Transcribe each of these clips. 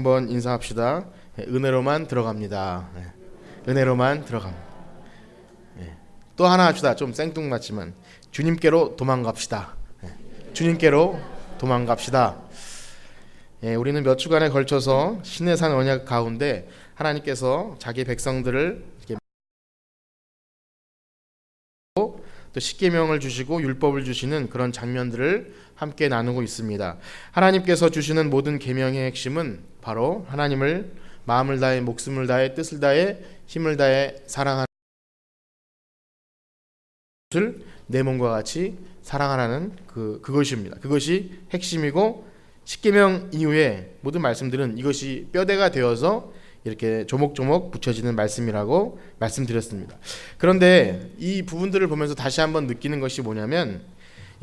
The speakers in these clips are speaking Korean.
한번 인사합시다. 은혜로만 들어갑니다. 은혜로만 들어갑니다. 또 하나 합시다. 좀 생뚱맞지만 주님께로 도망갑시다. 주님께로 도망갑시다. 우리는 몇 주간에 걸쳐서 시내산 언약 가운데 하나님께서 자기 백성들을 이렇게 또 십계명을 주시고 율법을 주시는 그런 장면들을 함께 나누고 있습니다. 하나님께서 주시는 모든 계명의 핵심은 바로 하나님을 마음을 다해 목숨을 다해 뜻을 다해 힘을 다해 사랑하는 것을 내 몸과 같이 사랑하라는 그것입니다. 그것이 핵심이고 십계명 이후에 모든 말씀들은 이것이 뼈대가 되어서 이렇게 조목조목 붙여지는 말씀이라고 말씀드렸습니다. 그런데 이 부분들을 보면서 다시 한번 느끼는 것이 뭐냐면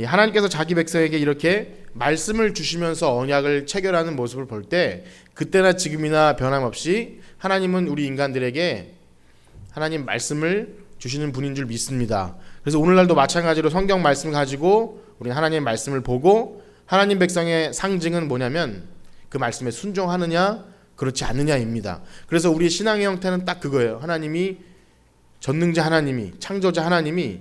하나님께서 자기 백성에게 이렇게 말씀을 주시면서 언약을 체결하는 모습을 볼 때 그때나 지금이나 변함없이 하나님은 우리 인간들에게 하나님 말씀을 주시는 분인 줄 믿습니다. 그래서 오늘날도 마찬가지로 성경 말씀 가지고 우리 하나님의 말씀을 보고 하나님 백성의 상징은 뭐냐면 그 말씀에 순종하느냐 그렇지 않느냐입니다. 그래서 우리의 신앙의 형태는 딱 그거예요. 하나님이 전능자 하나님이 창조자 하나님이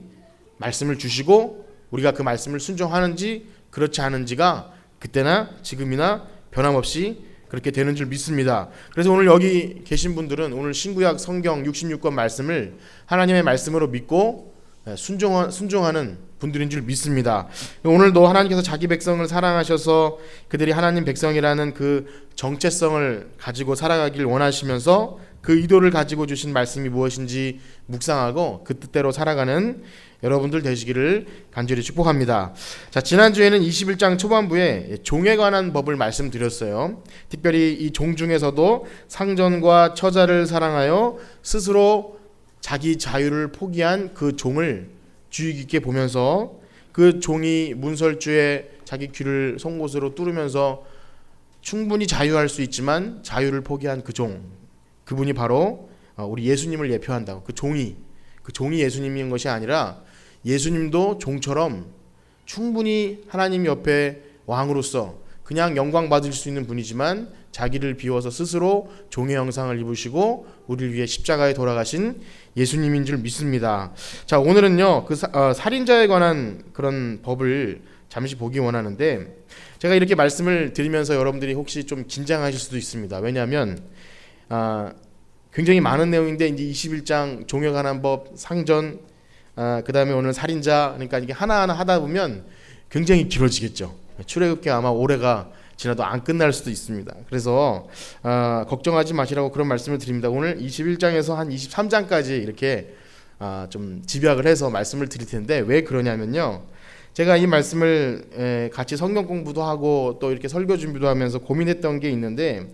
말씀을 주시고 우리가 그 말씀을 순종하는지 그렇지 않은지가 그때나 지금이나 변함없이 그렇게 되는 줄 믿습니다. 그래서 오늘 여기 계신 분들은 오늘 신구약 성경 66권 말씀을 하나님의 말씀으로 믿고 순종하는 분들인 줄 믿습니다. 오늘도 하나님께서 자기 백성을 사랑하셔서 그들이 하나님 백성이라는 그 정체성을 가지고 살아가길 원하시면서 그 의도를 가지고 주신 말씀이 무엇인지 묵상하고 그 뜻대로 살아가는 여러분들 되시기를 간절히 축복합니다. 자, 지난주에는 21장 초반부에 종에 관한 법을 말씀드렸어요. 특별히 이 종 중에서도 상전과 처자를 사랑하여 스스로 자기 자유를 포기한 그 종을 주의 깊게 보면서 그 종이 문설주에 자기 귀를 송곳으로 뚫으면서 충분히 자유할 수 있지만 자유를 포기한 그 종, 그분이 바로 우리 예수님을 예표한다고. 그 종이 예수님인 것이 아니라 예수님도 종처럼 충분히 하나님 옆에 왕으로서 그냥 영광 받을 수 있는 분이지만 자기를 비워서 스스로 종의 형상을 입으시고 우리를 위해 십자가에 돌아가신 예수님인 줄 믿습니다. 자, 오늘은요 그 살인자에 관한 그런 법을 잠시 보기 원하는데 제가 이렇게 말씀을 드리면서 여러분들이 혹시 좀 긴장하실 수도 있습니다. 왜냐하면 굉장히 많은 내용인데 이제 21장 종에 관한 법, 상전, 그 다음에 오늘 살인자, 그러니까 이게 하나하나 하다 보면 굉장히 길어지겠죠. 출애굽기 아마 올해가 지나도 안 끝날 수도 있습니다. 그래서 걱정하지 마시라고 그런 말씀을 드립니다. 오늘 21장에서 한 23장까지 이렇게 좀 집약을 해서 말씀을 드릴 텐데 왜 그러냐면요. 제가 이 말씀을 같이 성경 공부도 하고 또 이렇게 설교 준비도 하면서 고민했던 게 있는데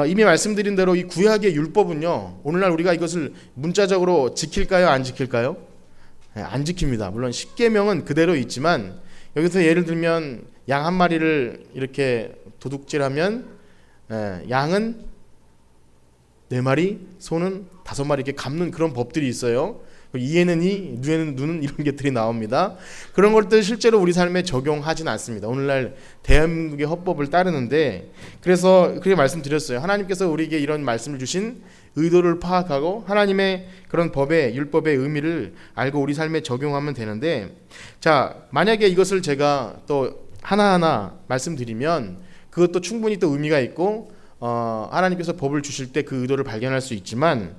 이미 말씀드린 대로 이 구약의 율법은요. 오늘날 우리가 이것을 문자적으로 지킬까요? 안 지킬까요? 안 지킵니다. 물론 십계명은 그대로 있지만 여기서 예를 들면 양 한 마리를 이렇게 도둑질하면 양은 4마리, 소는 5마리 이렇게 갚는 그런 법들이 있어요. 이에는 이, 누에는 누는 이런 것들이 나옵니다. 그런 것들 실제로 우리 삶에 적용하진 않습니다. 오늘날 대한민국의 헌법을 따르는데 그래서 그렇게 말씀드렸어요. 하나님께서 우리에게 이런 말씀을 주신 의도를 파악하고 하나님의 그런 법의 율법의 의미를 알고 우리 삶에 적용하면 되는데 자, 만약에 이것을 제가 또 하나하나 말씀드리면 그것도 충분히 또 의미가 있고 하나님께서 법을 주실 때 그 의도를 발견할 수 있지만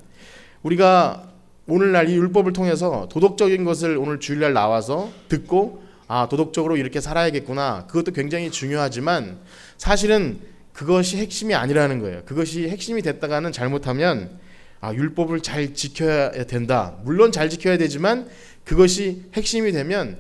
우리가 오늘날 이 율법을 통해서 도덕적인 것을 오늘 주일날 나와서 듣고 도덕적으로 이렇게 살아야겠구나. 그것도 굉장히 중요하지만 사실은 그것이 핵심이 아니라는 거예요. 그것이 핵심이 됐다가는 잘못하면 율법을 잘 지켜야 된다. 물론 잘 지켜야 되지만 그것이 핵심이 되면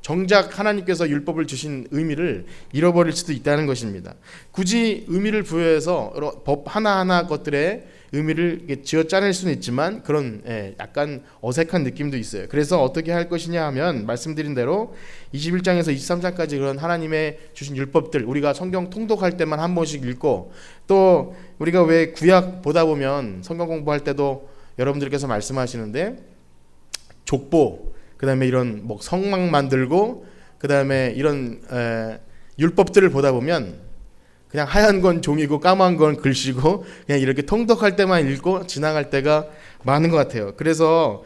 정작 하나님께서 율법을 주신 의미를 잃어버릴 수도 있다는 것입니다. 굳이 의미를 부여해서 법 하나하나 것들의 의미를 쥐어짜낼 수는 있지만 그런 약간 어색한 느낌도 있어요. 그래서 어떻게 할 것이냐 하면 말씀드린 대로 21장에서 23장까지 그런 하나님의 주신 율법들 우리가 성경 통독할 때만 한 번씩 읽고 또 우리가 왜 구약 보다 보면 성경 공부할 때도 여러분들께서 말씀하시는데 족보 그 다음에 이런 성막 만들고 그 다음에 이런 율법들을 보다 보면 그냥 하얀 건 종이고 까만 건 글씨고 그냥 이렇게 통독할 때만 읽고 지나갈 때가 많은 것 같아요. 그래서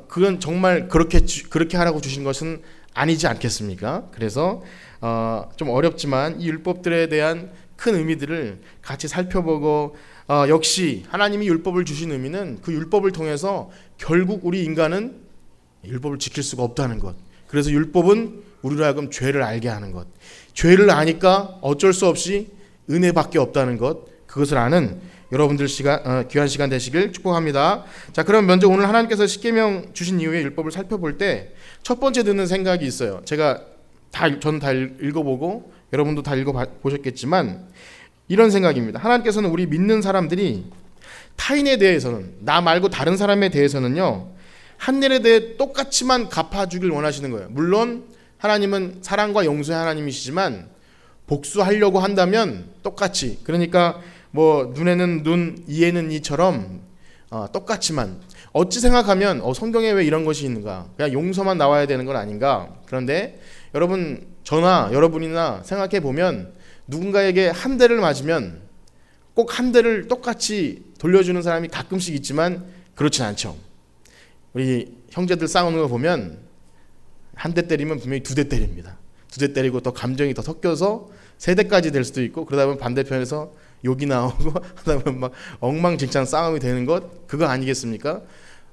그건 정말 그렇게 하라고 주신 것은 아니지 않겠습니까? 그래서 좀 어렵지만 이 율법들에 대한 큰 의미들을 같이 살펴보고 역시 하나님이 율법을 주신 의미는 그 율법을 통해서 결국 우리 인간은 율법을 지킬 수가 없다는 것. 그래서 율법은 우리로 하여금 죄를 알게 하는 것. 죄를 아니까 어쩔 수 없이 은혜밖에 없다는 것. 그것을 아는 여러분들 귀한 시간 되시길 축복합니다. 자, 그럼 먼저 오늘 하나님께서 십계명 주신 이후에 율법을 살펴볼 때 첫 번째 드는 생각이 있어요. 저는 다 읽어보고 여러분도 다 읽어보셨겠지만 이런 생각입니다. 하나님께서는 우리 믿는 사람들이 타인에 대해서는, 나 말고 다른 사람에 대해서는요, 한 일에 대해 똑같이만 갚아주길 원하시는 거예요. 물론 하나님은 사랑과 용서의 하나님이시지만 복수하려고 한다면 똑같이, 그러니까 뭐 눈에는 눈, 이에는 이처럼 똑같지만, 어찌 생각하면 성경에 왜 이런 것이 있는가, 그냥 용서만 나와야 되는 건 아닌가. 그런데 여러분, 저나 여러분이나 생각해 보면 누군가에게 한 대를 맞으면 꼭 한 대를 똑같이 돌려주는 사람이 가끔씩 있지만 그렇진 않죠. 우리 형제들 싸우는 거 보면 한 대 때리면 분명히 두 대 때립니다. 두 대 때리고 더 감정이 더 섞여서 세 대까지 될 수도 있고, 그러다 보면 반대편에서 욕이 나오고 하다 보면 막 엉망진창 싸움이 되는 것, 그거 아니겠습니까?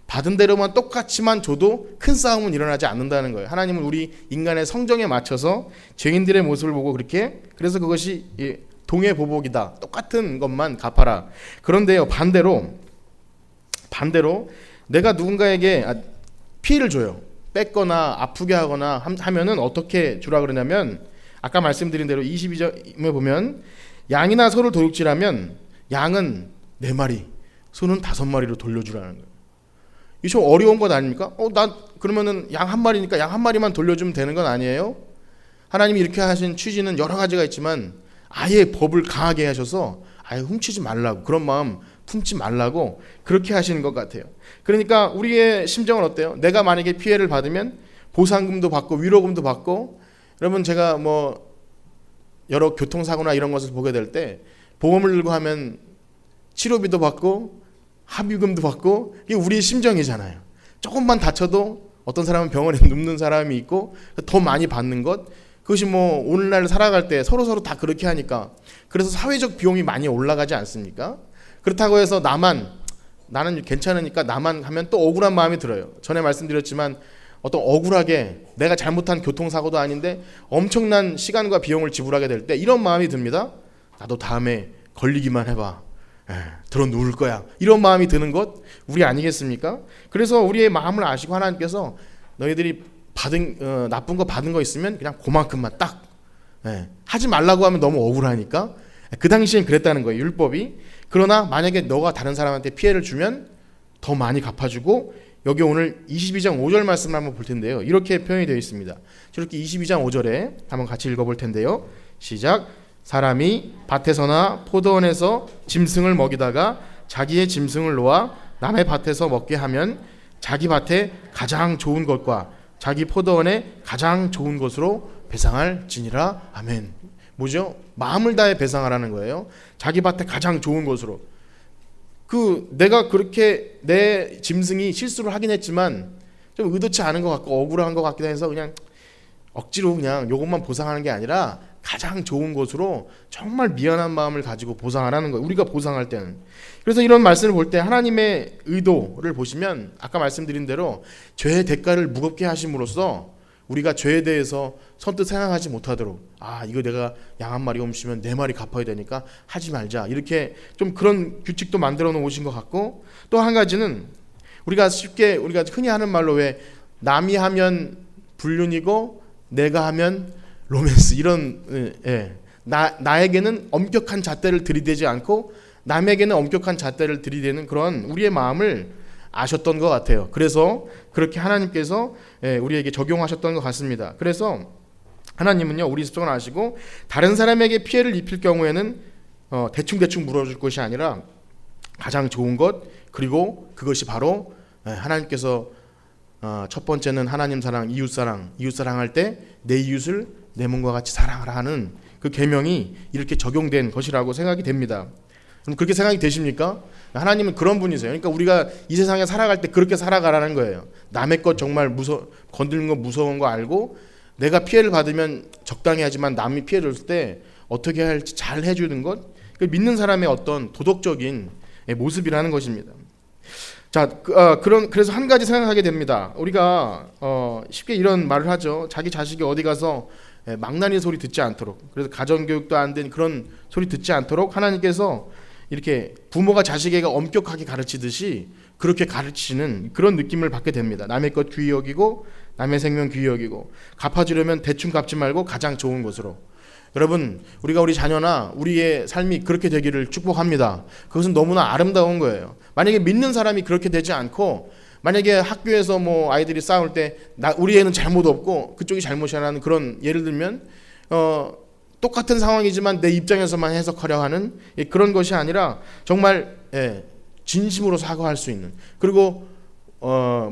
받은 대로만 똑같이만 줘도 큰 싸움은 일어나지 않는다는 거예요. 하나님은 우리 인간의 성정에 맞춰서 죄인들의 모습을 보고 그래서 그것이 동해보복이다. 똑같은 것만 갚아라. 그런데요, 반대로 내가 누군가에게 피해를 줘요. 뺏거나 아프게 하거나 하면은 어떻게 주라 그러냐면, 아까 말씀드린 대로 22절에 보면 양이나 소를 도둑질하면 양은 4마리, 소는 5마리로 돌려주라는 거예요. 이게 좀 어려운 것 아닙니까? 그러면은 양 한 마리니까 양 한 마리만 돌려주면 되는 건 아니에요? 하나님이 이렇게 하신 취지는 여러 가지가 있지만 아예 법을 강하게 하셔서 아예 훔치지 말라고, 그런 마음 품지 말라고 그렇게 하시는 것 같아요. 그러니까 우리의 심정은 어때요? 내가 만약에 피해를 받으면 보상금도 받고 위로금도 받고, 여러분 제가 뭐 여러 교통사고나 이런 것을 보게 될 때 보험을 들고 하면 치료비도 받고 합의금도 받고, 이게 우리의 심정이잖아요. 조금만 다쳐도 어떤 사람은 병원에 눕는 사람이 있고 더 많이 받는 것, 그것이 뭐 오늘날 살아갈 때 서로 다 그렇게 하니까, 그래서 사회적 비용이 많이 올라가지 않습니까? 그렇다고 해서 나는 괜찮으니까 나만 하면 또 억울한 마음이 들어요. 전에 말씀드렸지만 어떤 억울하게 내가 잘못한 교통사고도 아닌데 엄청난 시간과 비용을 지불하게 될 때 이런 마음이 듭니다. 나도 다음에 걸리기만 해봐, 들어 누울 거야, 이런 마음이 드는 것 우리 아니겠습니까? 그래서 우리의 마음을 아시고 하나님께서 너희들이 나쁜 거 받은 거 있으면 그냥 그만큼만 딱 하지 말라고 하면 너무 억울하니까 그 당시엔 그랬다는 거예요, 율법이. 그러나 만약에 너가 다른 사람한테 피해를 주면 더 많이 갚아주고, 여기 오늘 22장 5절 말씀을 한번 볼 텐데요, 이렇게 표현이 되어 있습니다. 저렇게 22장 5절에 한번 같이 읽어볼 텐데요, 시작. 사람이 밭에서나 포도원에서 짐승을 먹이다가 자기의 짐승을 놓아 남의 밭에서 먹게 하면 자기 밭에 가장 좋은 것과 자기 포도원에 가장 좋은 것으로 배상할지니라. 아멘. 뭐죠? 마음을 다해 배상하라는 거예요. 자기 밭에 가장 좋은 것으로. 내가 그렇게 내 짐승이 실수를 하긴 했지만 좀 의도치 않은 것 같고 억울한 것 같기도 해서 그냥 억지로 그냥 요것만 보상하는 게 아니라 가장 좋은 것으로 정말 미안한 마음을 가지고 보상하라는 거예요, 우리가 보상할 때는. 그래서 이런 말씀을 볼 때 하나님의 의도를 보시면 아까 말씀드린 대로 죄의 대가를 무겁게 하심으로써 우리가 죄에 대해서 선뜻 생각하지 못하도록, 이거 내가 양 한 마리 훔치면 4마리 갚아야 되니까 하지 말자, 이렇게 좀 그런 규칙도 만들어 놓으신 것 같고, 또 한 가지는 우리가 흔히 하는 말로 왜 남이 하면 불륜이고 내가 하면 로맨스, 이런 나에게는 엄격한 잣대를 들이대지 않고 남에게는 엄격한 잣대를 들이대는 그런 우리의 마음을 아셨던 것 같아요. 그래서 그렇게 하나님께서 우리에게 적용하셨던 것 같습니다. 그래서 하나님은요, 우리 습성을 아시고 다른 사람에게 피해를 입힐 경우에는 대충 물어줄 것이 아니라 가장 좋은 것, 그리고 그것이 바로 하나님께서 첫 번째는 하나님 사랑, 이웃 사랑할 때 내 이웃을 내 몸과 같이 사랑하라 하는 그 계명이 이렇게 적용된 것이라고 생각이 됩니다. 그럼 그렇게 생각이 되십니까? 하나님은 그런 분이세요. 그러니까 우리가 이 세상에 살아갈 때 그렇게 살아가라는 거예요. 남의 것 정말 건드리는 거 무서운 거 알고 내가 피해를 받으면 적당히 하지만 남이 피해를 줄 때 어떻게 할지 잘 해주는 것, 믿는 사람의 어떤 도덕적인 모습이라는 것입니다. 자, 그래서 한 가지 생각하게 됩니다. 우리가 쉽게 이런 말을 하죠. 자기 자식이 어디 가서 망나니 소리 듣지 않도록, 그래서 가정교육도 안 된 그런 소리 듣지 않도록 하나님께서 이렇게 부모가 자식에게 엄격하게 가르치듯이 그렇게 가르치는 그런 느낌을 받게 됩니다. 남의 것 귀히 여기고 남의 생명 귀히 여기고 갚아주려면 대충 갚지 말고 가장 좋은 것으로. 여러분, 우리가 우리 자녀나 우리의 삶이 그렇게 되기를 축복합니다. 그것은 너무나 아름다운 거예요. 만약에 믿는 사람이 그렇게 되지 않고 만약에 학교에서 뭐 아이들이 싸울 때 우리 애는 잘못 없고 그쪽이 잘못이라는 그런 예를 들면 똑같은 상황이지만 내 입장에서만 해석하려 하는 그런 것이 아니라 정말 진심으로 사과할 수 있는, 그리고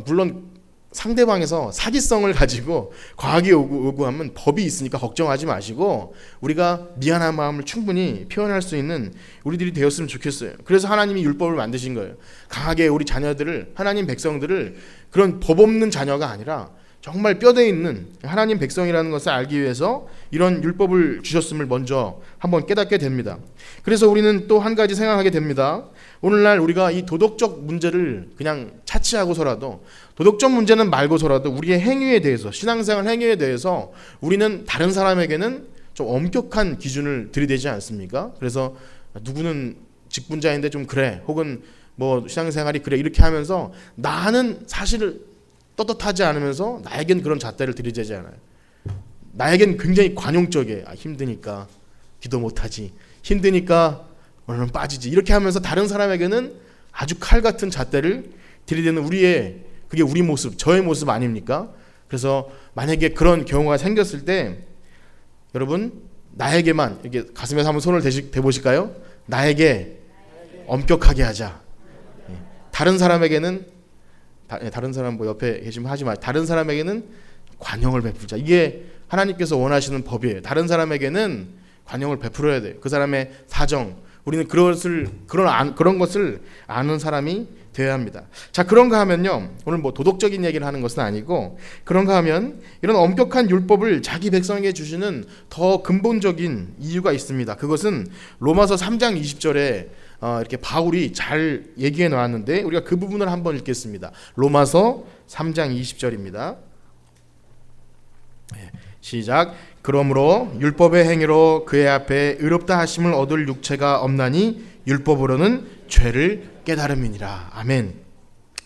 물론 상대방에서 사기성을 가지고 과하게 요구하면 법이 있으니까 걱정하지 마시고 우리가 미안한 마음을 충분히 표현할 수 있는 우리들이 되었으면 좋겠어요. 그래서 하나님이 율법을 만드신 거예요. 강하게 우리 자녀들을, 하나님 백성들을 그런 법 없는 자녀가 아니라 정말 뼈대 있는 하나님 백성이라는 것을 알기 위해서 이런 율법을 주셨음을 먼저 한번 깨닫게 됩니다. 그래서 우리는 또 한 가지 생각하게 됩니다. 오늘날 우리가 이 도덕적 문제를 그냥 차치하고서라도, 도덕적 문제는 말고서라도 우리의 행위에 대해서, 신앙생활 행위에 대해서 우리는 다른 사람에게는 좀 엄격한 기준을 들이대지 않습니까? 그래서 누구는 직분자인데 좀 그래, 혹은 뭐 신앙생활이 그래, 이렇게 하면서 나는 사실 떳떳하지 않으면서 나에겐 그런 잣대를 들이대지 않아요. 나에겐 굉장히 관용적이에요. 힘드니까 기도 못하지, 힘드니까 오늘은 빠지지, 이렇게 하면서 다른 사람에게는 아주 칼 같은 잣대를 들이대는 그게 우리 모습, 저의 모습 아닙니까? 그래서 만약에 그런 경우가 생겼을 때 여러분, 나에게만 이렇게 가슴에 한번 손을 대보실까요? 나에게 엄격하게 하자. 다른 사람에게는 다른 사람 뭐 옆에 계시면 하지 마. 다른 사람에게는 관용을 베풀자. 이게 하나님께서 원하시는 법이에요. 다른 사람에게는 관용을 베풀어야 돼요. 그 사람의 사정, 우리는 그런 것을 아는 사람이 되어야 합니다. 자, 그런가 하면요, 오늘 뭐 도덕적인 얘기를 하는 것은 아니고, 그런가 하면 이런 엄격한 율법을 자기 백성에게 주시는 더 근본적인 이유가 있습니다. 그것은 로마서 3장 20절에 이렇게 바울이 잘 얘기해 놓았는데 우리가 그 부분을 한번 읽겠습니다. 로마서 3장 20절입니다. 시작. 그러므로 율법의 행위로 그의 앞에 의롭다 하심을 얻을 육체가 없나니 율법으로는 죄를 깨달음이니라. 아멘.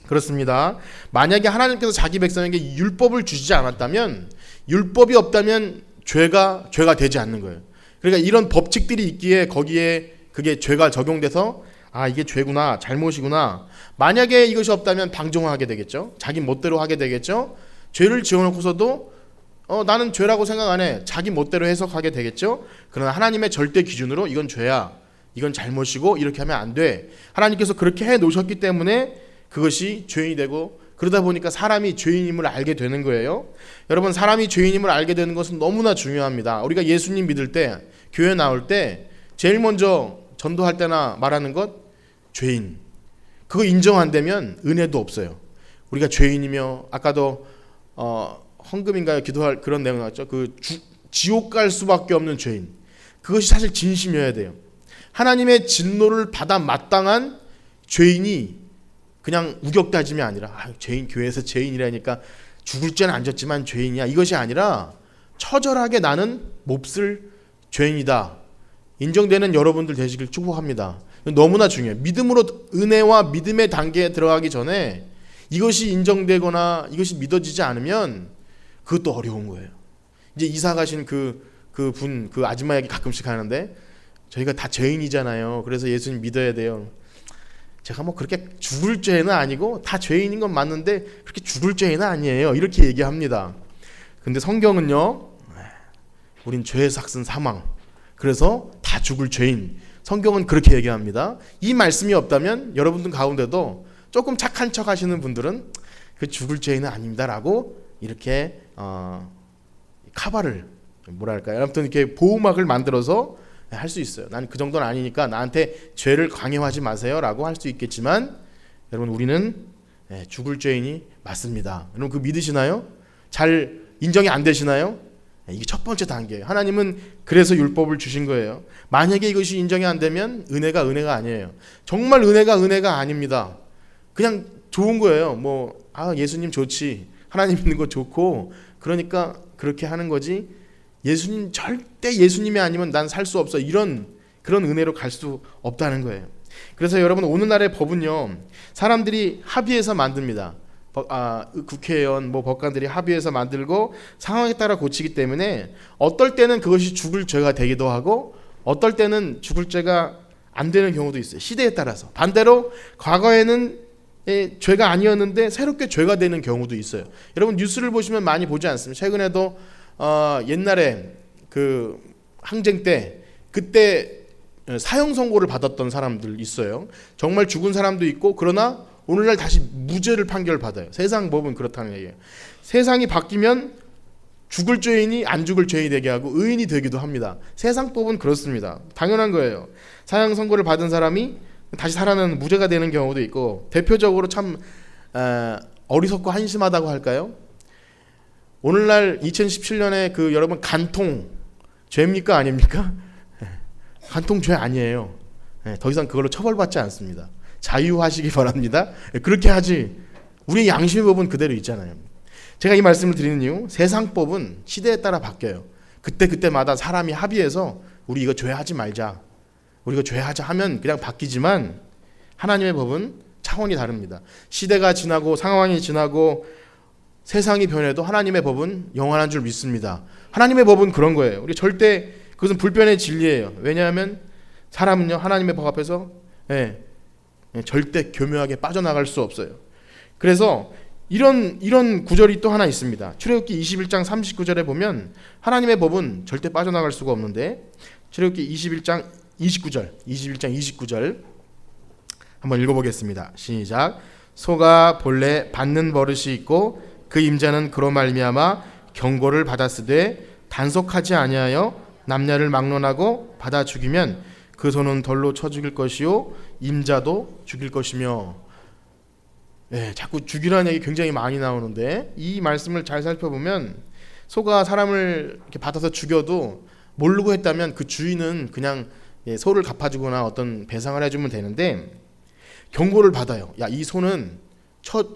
그렇습니다. 만약에 하나님께서 자기 백성에게 율법을 주시지 않았다면, 율법이 없다면 죄가 되지 않는 거예요. 그러니까 이런 법칙들이 있기에 거기에 그게 죄가 적용돼서 이게 죄구나, 잘못이구나. 만약에 이것이 없다면 방종하게 되겠죠. 자기 멋대로 하게 되겠죠. 죄를 지어놓고서도 나는 죄라고 생각 안 해, 자기 멋대로 해석하게 되겠죠. 그러나 하나님의 절대 기준으로 이건 죄야, 이건 잘못이고 이렇게 하면 안 돼. 하나님께서 그렇게 해 놓으셨기 때문에 그것이 죄인이 되고, 그러다 보니까 사람이 죄인임을 알게 되는 거예요. 여러분, 사람이 죄인임을 알게 되는 것은 너무나 중요합니다. 우리가 예수님 믿을 때, 교회 나올 때 제일 먼저 전도할 때나 말하는 것, 죄인. 그거 인정 안 되면 은혜도 없어요. 우리가 죄인이며, 아까도 헌금인가요? 기도할 그런 내용 나왔죠. 지옥 갈 수밖에 없는 죄인. 그것이 사실 진심이어야 돼요. 하나님의 진노를 받아 마땅한 죄인이 그냥 우격다짐이 아니라 죄인, 교회에서 죄인이라니까 죽을 죄는 안 졌지만 죄인이야, 이것이 아니라 처절하게 나는 몹쓸 죄인이다 인정되는 여러분들 되시길 축복합니다. 너무나 중요해요. 믿음으로, 은혜와 믿음의 단계에 들어가기 전에 이것이 인정되거나 이것이 믿어지지 않으면 그것도 어려운 거예요. 이제 이사 가신 그 아줌마 얘기 가끔씩 하는데, 저희가 다 죄인이잖아요. 그래서 예수님 믿어야 돼요. 제가 뭐 그렇게 죽을 죄는 아니고 다 죄인인 건 맞는데 그렇게 죽을 죄는 아니에요, 이렇게 얘기합니다. 근데 성경은요, 우린 죄의 삭은 사망, 그래서 다 죽을 죄인, 성경은 그렇게 얘기합니다. 이 말씀이 없다면 여러분들 가운데도 조금 착한 척 하시는 분들은 그 죽을 죄인은 아닙니다라고 이렇게 카바를 뭐랄까요? 아무튼 이렇게 보호막을 만들어서 할 수 있어요. 난 그 정도는 아니니까 나한테 죄를 강요하지 마세요라고 할 수 있겠지만 여러분 우리는 죽을 죄인이 맞습니다. 여러분 그 믿으시나요? 잘 인정이 안 되시나요? 이게 첫 번째 단계예요. 하나님은 그래서 율법을 주신 거예요. 만약에 이것이 인정이 안 되면 은혜가 아니에요. 정말 은혜가 아닙니다. 그냥 좋은 거예요. 예수님 좋지. 하나님 있는 거 좋고 그러니까 그렇게 하는 거지. 예수님 절대 예수님이 아니면 난 살 수 없어. 그런 은혜로 갈 수 없다는 거예요. 그래서 여러분 오늘날의 법은요. 사람들이 합의해서 만듭니다. 국회의원 법관들이 합의해서 만들고 상황에 따라 고치기 때문에 어떨 때는 그것이 죽을 죄가 되기도 하고 어떨 때는 죽을 죄가 안 되는 경우도 있어요. 시대에 따라서. 반대로 과거에는 죄가 아니었는데 새롭게 죄가 되는 경우도 있어요. 여러분 뉴스를 보시면 많이 보지 않습니까? 최근에도 옛날에 그 항쟁 때 그때 사형 선고를 받았던 사람들 있어요. 정말 죽은 사람도 있고 그러나 오늘날 다시 무죄를 판결받아요. 세상 법은 그렇다는 얘기예요. 세상이 바뀌면 죽을 죄인이 안 죽을 죄인이 되게 하고 의인이 되기도 합니다. 세상 법은 그렇습니다. 당연한 거예요. 사형 선고를 받은 사람이 다시 살아나는 무죄가 되는 경우도 있고 대표적으로 참 어리석고 한심하다고 할까요? 오늘날 2017년에 그 여러분 간통 죄입니까 아닙니까? 간통 죄 아니에요. 더 이상 그걸로 처벌받지 않습니다. 자유하시기 바랍니다. 그렇게 하지. 우리의 양심의 법은 그대로 있잖아요. 제가 이 말씀을 드리는 이유, 세상 법은 시대에 따라 바뀌어요. 그때마다 사람이 합의해서 우리 이거 죄하지 말자, 우리 이거 죄하자 하면 그냥 바뀌지만 하나님의 법은 차원이 다릅니다. 시대가 지나고 상황이 지나고 세상이 변해도 하나님의 법은 영원한 줄 믿습니다. 하나님의 법은 그런 거예요. 우리 절대 그것은 불변의 진리예요. 왜냐하면 사람은요 하나님의 법 앞에서 절대 교묘하게 빠져나갈 수 없어요. 그래서 이런 구절이 또 하나 있습니다. 출애굽기 21장 39절에 보면 하나님의 법은 절대 빠져나갈 수가 없는데 출애굽기 21장 29절 한번 읽어보겠습니다. 시작. 소가 본래 받는 버릇이 있고 그 임자는 그로 말미암아 경고를 받았으되 단속하지 아니하여 남녀를 막론하고 받아 죽이면 그 소는 덜로 쳐 죽일 것이요 임자도 죽일 것이며. 자꾸 죽이라는 얘기 굉장히 많이 나오는데 이 말씀을 잘 살펴보면 소가 사람을 이렇게 받아서 죽여도 모르고 했다면 그 주인은 그냥 소를 갚아주거나 어떤 배상을 해주면 되는데 경고를 받아요. 야, 이 소는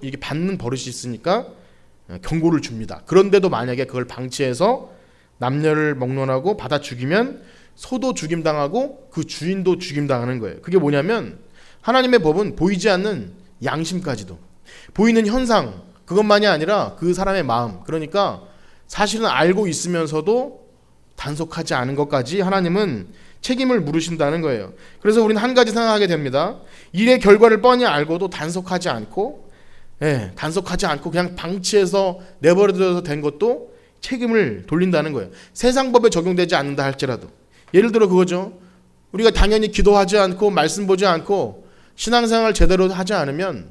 이게 받는 버릇이 있으니까 경고를 줍니다. 그런데도 만약에 그걸 방치해서 남녀를 먹론하고 받아 죽이면 소도 죽임당하고 그 주인도 죽임당하는 거예요. 그게 뭐냐면 하나님의 법은 보이지 않는 양심까지도, 보이는 현상 그것만이 아니라 그 사람의 마음, 그러니까 사실은 알고 있으면서도 단속하지 않은 것까지 하나님은 책임을 물으신다는 거예요. 그래서 우리는 한 가지 생각하게 됩니다. 일의 결과를 뻔히 알고도 단속하지 않고 그냥 방치해서 내버려둬서 된 것도 책임을 돌린다는 거예요. 세상 법에 적용되지 않는다 할지라도. 예를 들어 그거죠. 우리가 당연히 기도하지 않고 말씀 보지 않고 신앙생활 제대로 하지 않으면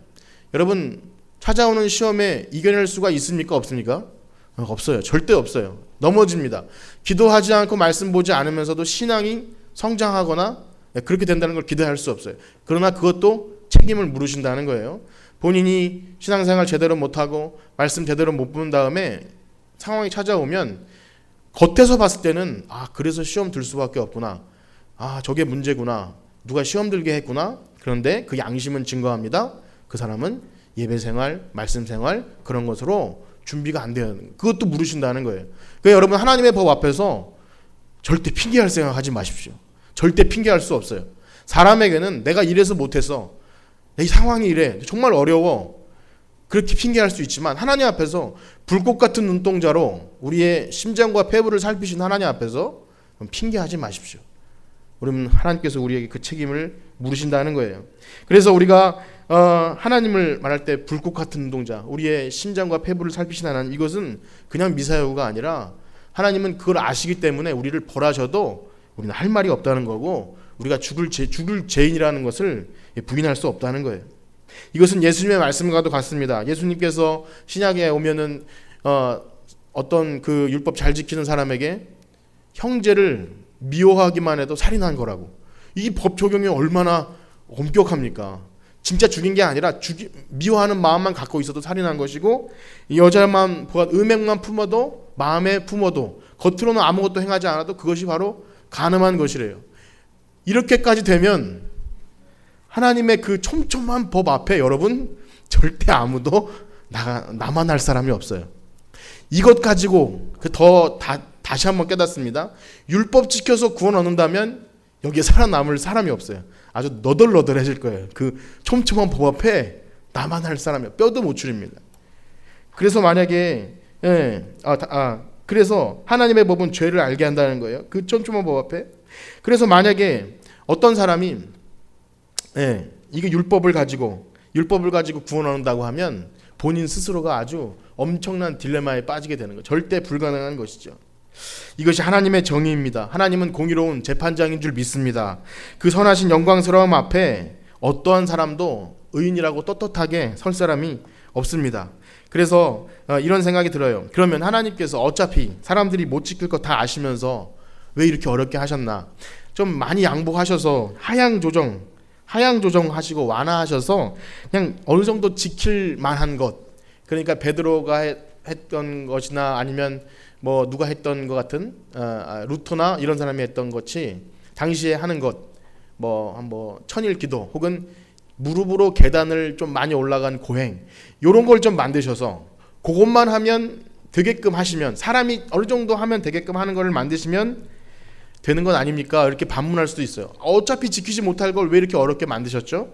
여러분 찾아오는 시험에 이겨낼 수가 있습니까? 없습니까? 없어요. 절대 없어요. 넘어집니다. 기도하지 않고 말씀 보지 않으면서도 신앙이 성장하거나 그렇게 된다는 걸 기대할 수 없어요. 그러나 그것도 책임을 물으신다는 거예요. 본인이 신앙생활 제대로 못하고 말씀 제대로 못 본 다음에 상황이 찾아오면 겉에서 봤을 때는 그래서 시험 들 수밖에 없구나. 저게 문제구나. 누가 시험 들게 했구나. 그런데 그 양심은 증거합니다. 그 사람은 예배생활, 말씀생활 그런 것으로 준비가 안 돼요. 그것도 물으신다는 거예요. 그러니까 여러분 하나님의 법 앞에서 절대 핑계할 생각하지 마십시오. 절대 핑계할 수 없어요. 사람에게는 내가 이래서 못해서 이 상황이 이래 정말 어려워 그렇게 핑계할 수 있지만 하나님 앞에서 불꽃 같은 눈동자로 우리의 심장과 폐부를 살피신 하나님 앞에서 핑계하지 마십시오. 그러면 하나님께서 우리에게 그 책임을 물으신다는 거예요. 그래서 우리가 하나님을 말할 때 불꽃 같은 눈동자, 우리의 심장과 폐부를 살피신 하나님, 이것은 그냥 미사여구가 아니라 하나님은 그걸 아시기 때문에 우리를 벌하셔도 우리는 할 말이 없다는 거고 우리가 죽을 죄인이라는 것을 부인할 수 없다는 거예요. 이것은 예수님의 말씀과도 같습니다. 예수님께서 신약에 오면은 어떤 그 율법 잘 지키는 사람에게 형제를 미워하기만 해도 살인한 거라고. 이 법 적용이 얼마나 엄격합니까? 진짜 죽인 게 아니라 미워하는 마음만 갖고 있어도 살인한 것이고, 이 여자만 음행만 품어도, 마음에 품어도, 겉으로는 아무것도 행하지 않아도 그것이 바로 간음한 것이래요. 이렇게까지 되면 하나님의 그 촘촘한 법 앞에 여러분 절대 아무도 나만 할 사람이 없어요. 이것 가지고 다시 한번 깨닫습니다. 율법 지켜서 구원 얻는다면 여기에 살아남을 사람이 없어요. 아주 너덜너덜해질 거예요. 그 촘촘한 법 앞에 나만 할 사람이 뼈도 못 추립니다. 그래서 만약에 그래서 하나님의 법은 죄를 알게 한다는 거예요. 그 촘촘한 법 앞에. 그래서 만약에 어떤 사람이 이게 율법을 가지고 구원 얻는다고 하면 본인 스스로가 아주 엄청난 딜레마에 빠지게 되는 거예요. 절대 불가능한 것이죠. 이것이 하나님의 정의입니다. 하나님은 공의로운 재판장인 줄 믿습니다. 그 선하신 영광스러움 앞에 어떠한 사람도 의인이라고 떳떳하게 설 사람이 없습니다. 그래서 이런 생각이 들어요. 그러면 하나님께서 어차피 사람들이 못 지킬 거 다 아시면서 왜 이렇게 어렵게 하셨나? 좀 많이 양보하셔서 하향 조정하시고 완화하셔서 그냥 어느 정도 지킬 만한 것, 그러니까 베드로가 했던 것이나 아니면 뭐 누가 했던 것 같은 루터나 이런 사람이 했던 것이 당시에 하는 것, 뭐 천일 기도 혹은 무릎으로 계단을 좀 많이 올라간 고행, 이런 걸 좀 만드셔서 그것만 하면 되게끔 하시면, 사람이 어느 정도 하면 되게끔 하는 거를 만드시면 되는 건 아닙니까? 이렇게 반문할 수도 있어요. 어차피 지키지 못할 걸 왜 이렇게 어렵게 만드셨죠?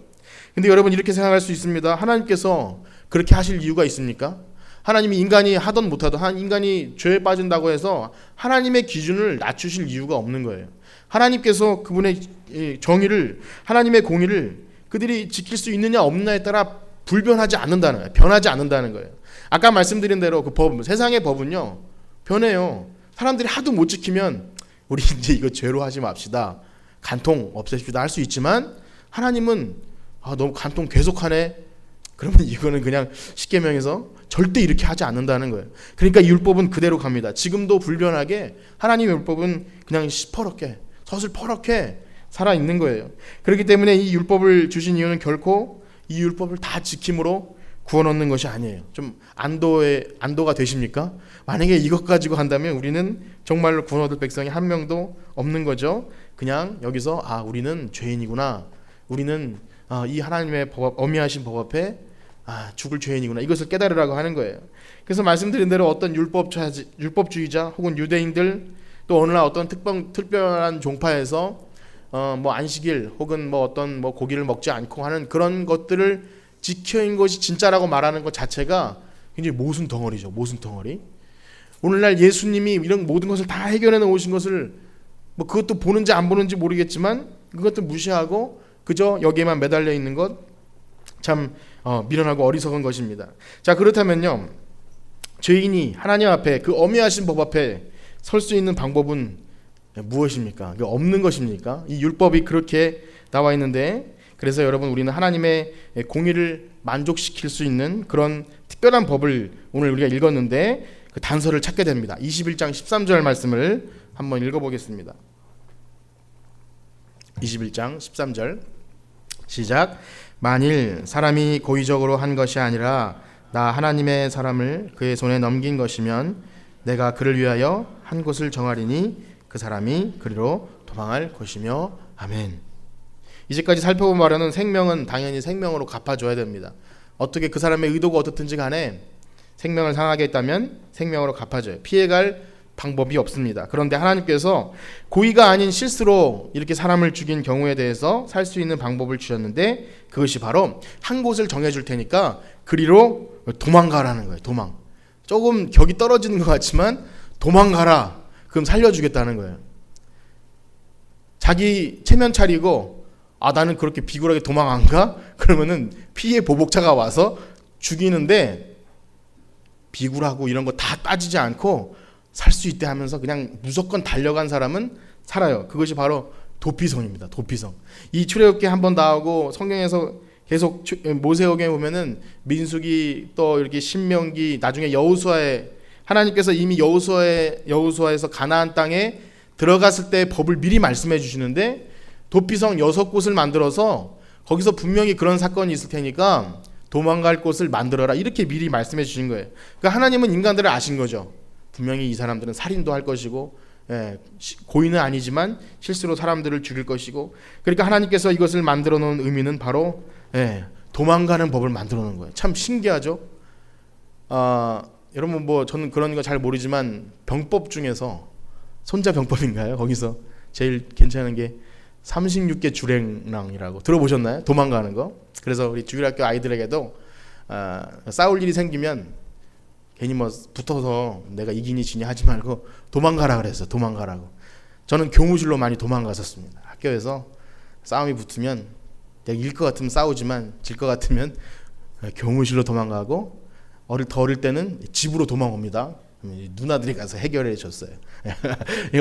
근데 여러분 이렇게 생각할 수 있습니다. 하나님께서 그렇게 하실 이유가 있습니까? 하나님이 인간이 하든 못하든 인간이 죄에 빠진다고 해서 하나님의 기준을 낮추실 이유가 없는 거예요. 하나님께서 그분의 정의를, 하나님의 공의를 그들이 지킬 수 있느냐 없느냐에 따라 불변하지 않는다는 거예요. 변하지 않는다는 거예요. 아까 말씀드린 대로 그 법, 세상의 법은요 변해요. 사람들이 하도 못 지키면 우리 이제 이거 죄로 하지 맙시다, 간통 없애십시다 할 수 있지만, 하나님은 너무 간통 계속하네, 그러면 이거는 그냥 십계명에서 절대 이렇게 하지 않는다는 거예요. 그러니까 이 율법은 그대로 갑니다. 지금도 불변하게 하나님의 율법은 그냥 시퍼렇게 서슬퍼렇게 살아있는 거예요. 그렇기 때문에 이 율법을 주신 이유는 결코 이 율법을 다 지킴으로 구원 얻는 것이 아니에요. 좀 안도가 되십니까? 만약에 이것 가지고 한다면 우리는 정말로 구원 얻을 백성이 한 명도 없는 거죠. 그냥 여기서 우리는 죄인이구나, 우리는 이 하나님의 엄미하신 법 앞에 죽을 죄인이구나, 이것을 깨달으라고 하는 거예요. 그래서 말씀드린 대로 어떤 율법주의자 혹은 유대인들, 또 어느 날 어떤 특별한 종파에서 뭐 안식일 혹은 뭐 어떤 뭐 고기를 먹지 않고 하는 그런 것들을 지켜인 것이 진짜라고 말하는 것 자체가 굉장히 모순 덩어리죠. 모순 덩어리. 오늘날 예수님이 이런 모든 것을 다 해결해 놓으신 것을 뭐 그것도 보는지 안 보는지 모르겠지만 그것도 무시하고 그저 여기에만 매달려 있는 것, 참 미련하고 어리석은 것입니다. 자, 그렇다면요, 죄인이 하나님 앞에 그 엄미하신 법 앞에 설 수 있는 방법은 무엇입니까? 없는 것입니까? 이 율법이 그렇게 나와 있는데, 그래서 여러분 우리는 하나님의 공의를 만족시킬 수 있는 그런 특별한 법을 오늘 우리가 읽었는데 그 단서를 찾게 됩니다. 21장 13절 말씀을 한번 읽어보겠습니다. 21장 13절 시작. 만일 사람이 고의적으로 한 것이 아니라 나 하나님의 사람을 그의 손에 넘긴 것이면 내가 그를 위하여 한 곳을 정하리니 그 사람이 그리로 도망할 것이며. 아멘. 이제까지 살펴본 바로는 생명은 당연히 생명으로 갚아줘야 됩니다. 어떻게 그 사람의 의도가 어떻든지 간에 생명을 상하게 했다면 생명으로 갚아줘요. 피해갈 방법이 없습니다. 그런데 하나님께서 고의가 아닌 실수로 이렇게 사람을 죽인 경우에 대해서 살 수 있는 방법을 주셨는데, 그것이 바로 한 곳을 정해줄 테니까 그리로 도망가라는 거예요. 도망. 조금 격이 떨어지는 것 같지만 도망가라, 그럼 살려주겠다는 거예요. 자기 체면 차리고 나는 그렇게 비굴하게 도망 안 가? 그러면은 피해 보복자가 와서 죽이는데 비굴하고 이런 거 다 따지지 않고 살 수 있대 하면서 그냥 무조건 달려간 사람은 살아요. 그것이 바로 도피성입니다. 도피성. 이 출애굽기 한번 나오고 성경에서 계속 모세오경에 보면은 민수기, 또 이렇게 신명기, 나중에 여호수아에 하나님께서 이미 여호수아에서 가나안 땅에 들어갔을 때 법을 미리 말씀해 주시는데 도피성 6곳을 만들어서 거기서 분명히 그런 사건이 있을 테니까 도망갈 곳을 만들어라 이렇게 미리 말씀해 주신 거예요. 그러니까 하나님은 인간들을 아신 거죠. 분명히 이 사람들은 살인도 할 것이고 고의는 아니지만 실수로 사람들을 죽일 것이고, 그러니까 하나님께서 이것을 만들어 놓은 의미는 바로 도망가는 법을 만들어 놓은 거예요. 참 신기하죠. 여러분 뭐 저는 그런 거 잘 모르지만 병법 중에서 손자병법인가요? 거기서 제일 괜찮은 게 36개 주랭랑이라고 들어보셨나요? 도망가는 거. 그래서 우리 주일학교 아이들에게도 싸울 일이 생기면 괜히 뭐 붙어서 내가 이기니 지니 하지 말고 도망가라 그랬어요. 도망가라고. 저는 교무실로 많이 도망갔었습니다. 학교에서 싸움이 붙으면 내가 이길 것 같으면 싸우지만 질 것 같으면 교무실로 도망가고, 더 어릴 때는 집으로 도망옵니다. 누나들이 가서 해결해 줬어요.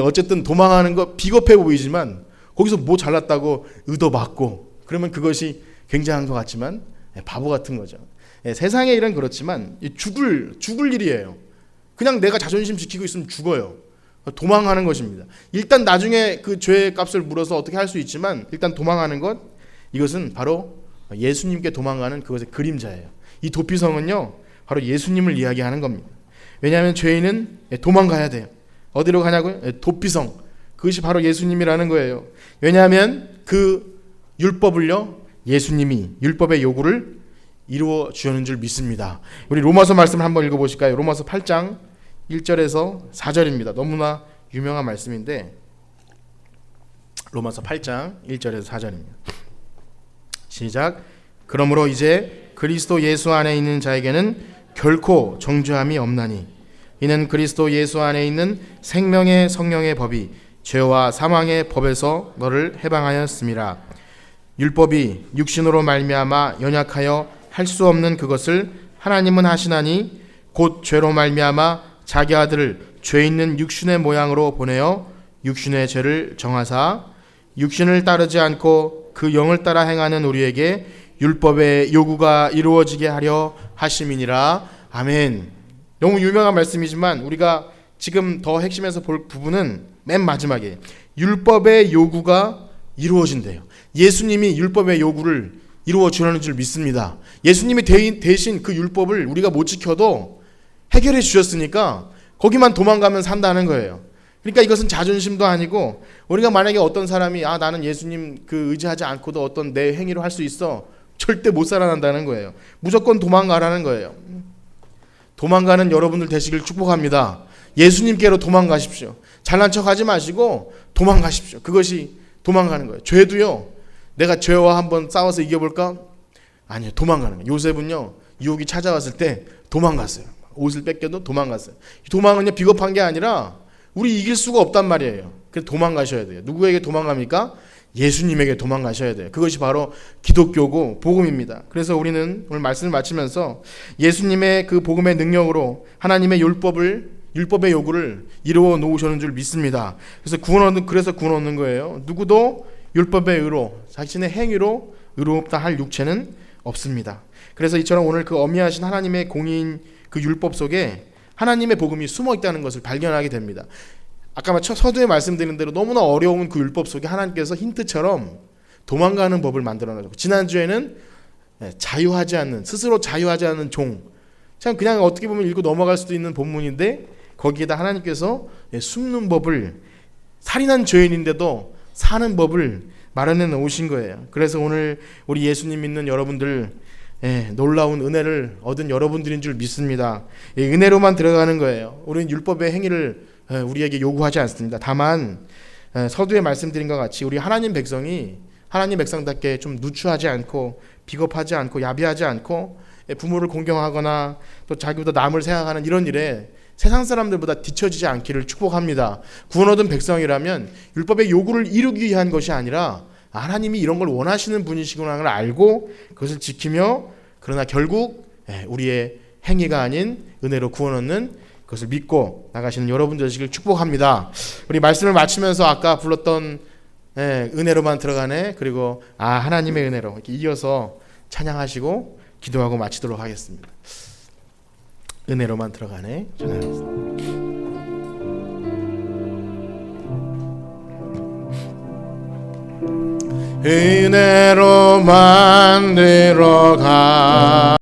어쨌든 도망하는 거 비겁해 보이지만 거기서 뭐 잘났다고 의도받고 그러면 그것이 굉장한 것 같지만 바보 같은 거죠. 세상의 일은 그렇지만 죽을 일이에요. 그냥 내가 자존심 지키고 있으면 죽어요. 도망하는 것입니다. 일단 나중에 그 죄의 값을 물어서 어떻게 할 수 있지만 일단 도망하는 것, 이것은 바로 예수님께 도망가는 그것의 그림자예요. 이 도피성은요 바로 예수님을 이야기하는 겁니다. 왜냐하면 죄인은 도망가야 돼요. 어디로 가냐고요? 도피성. 그것이 바로 예수님이라는 거예요. 왜냐하면 그 율법을요 예수님이 율법의 요구를 이루어 주는 줄 믿습니다. 우리 로마서 말씀을 한번 읽어보실까요? 로마서 8장 1절에서 4절입니다. 너무나 유명한 말씀인데 로마서 8장 1절에서 4절입니다. 시작. 그러므로 이제 그리스도 예수 안에 있는 자에게는 결코 정죄함이 없나니 이는 그리스도 예수 안에 있는 생명의 성령의 법이 죄와 사망의 법에서 너를 해방하였음이라. 율법이 육신으로 말미암아 연약하여 할 수 없는 그것을 하나님은 하시나니 곧 죄로 말미암아 자기 아들을 죄 있는 육신의 모양으로 보내어 육신의 죄를 정하사 육신을 따르지 않고 그 영을 따라 행하는 우리에게 율법의 요구가 이루어지게 하려 하심이니라. 아멘. 너무 유명한 말씀이지만 우리가 지금 더 핵심에서 볼 부분은 맨 마지막에 율법의 요구가 이루어진대요. 예수님이 율법의 요구를 이루어 주려는 줄 믿습니다. 예수님이 대신 그 율법을 우리가 못 지켜도 해결해 주셨으니까 거기만 도망가면 산다는 거예요. 그러니까 이것은 자존심도 아니고, 우리가 만약에 어떤 사람이 나는 예수님 그 의지하지 않고도 어떤 내 행위로 할 수 있어, 절대 못 살아난다는 거예요. 무조건 도망가라는 거예요. 도망가는 여러분들 되시길 축복합니다. 예수님께로 도망가십시오. 잘난 척하지 마시고 도망가십시오. 그것이 도망가는 거예요. 죄도요, 내가 죄와 한번 싸워서 이겨볼까? 아니요, 도망가는 거예요. 요셉은요 유혹이 찾아왔을 때 도망갔어요. 옷을 뺏겨도 도망갔어요. 도망은요 비겁한 게 아니라 우리 이길 수가 없단 말이에요. 그래서 도망가셔야 돼요. 누구에게 도망갑니까? 예수님에게 도망가셔야 돼요. 그것이 바로 기독교고 복음입니다. 그래서 우리는 오늘 말씀을 마치면서 예수님의 그 복음의 능력으로 하나님의 율법의 요구를 이루어 놓으셨는 줄 믿습니다. 그래서 구원 얻는 거예요. 누구도 율법의 의로, 자신의 행위로 의롭다 할 육체는 없습니다. 그래서 이처럼 오늘 그 어미하신 하나님의 공의인 그 율법 속에 하나님의 복음이 숨어 있다는 것을 발견하게 됩니다. 아까 서두에 말씀드린 대로 너무나 어려운 그 율법 속에 하나님께서 힌트처럼 도망가는 법을 만들어 놨고, 지난주에는 스스로 자유하지 않는 종, 참 그냥 어떻게 보면 읽고 넘어갈 수도 있는 본문인데 거기에다 하나님께서 숨는 법을, 살인한 죄인인데도 사는 법을 마련해 놓으신 거예요. 그래서 오늘 우리 예수님 믿는 여러분들 놀라운 은혜를 얻은 여러분들인 줄 믿습니다. 은혜로만 들어가는 거예요. 우리는 율법의 행위를 우리에게 요구하지 않습니다. 다만 서두에 말씀드린 것 같이 우리 하나님 백성이 하나님 백성답게 좀 누추하지 않고 비겁하지 않고 야비하지 않고 부모를 공경하거나 또 자기보다 남을 생각하는 이런 일에 세상 사람들보다 뒤처지지 않기를 축복합니다. 구원 얻은 백성이라면 율법의 요구를 이루기 위한 것이 아니라 하나님이 이런 걸 원하시는 분이시구나 를 알고 그것을 지키며, 그러나 결국 우리의 행위가 아닌 은혜로 구원 얻는 그것을 믿고 나가시는 여러분들 되시길 축복합니다. 우리 말씀을 마치면서 아까 불렀던 은혜로만 들어가네, 그리고 하나님의 은혜로 이렇게 이어서 찬양하시고 기도하고 마치도록 하겠습니다. 은혜로만 들어가네 찬양하겠습니다. 은혜로 만들어 가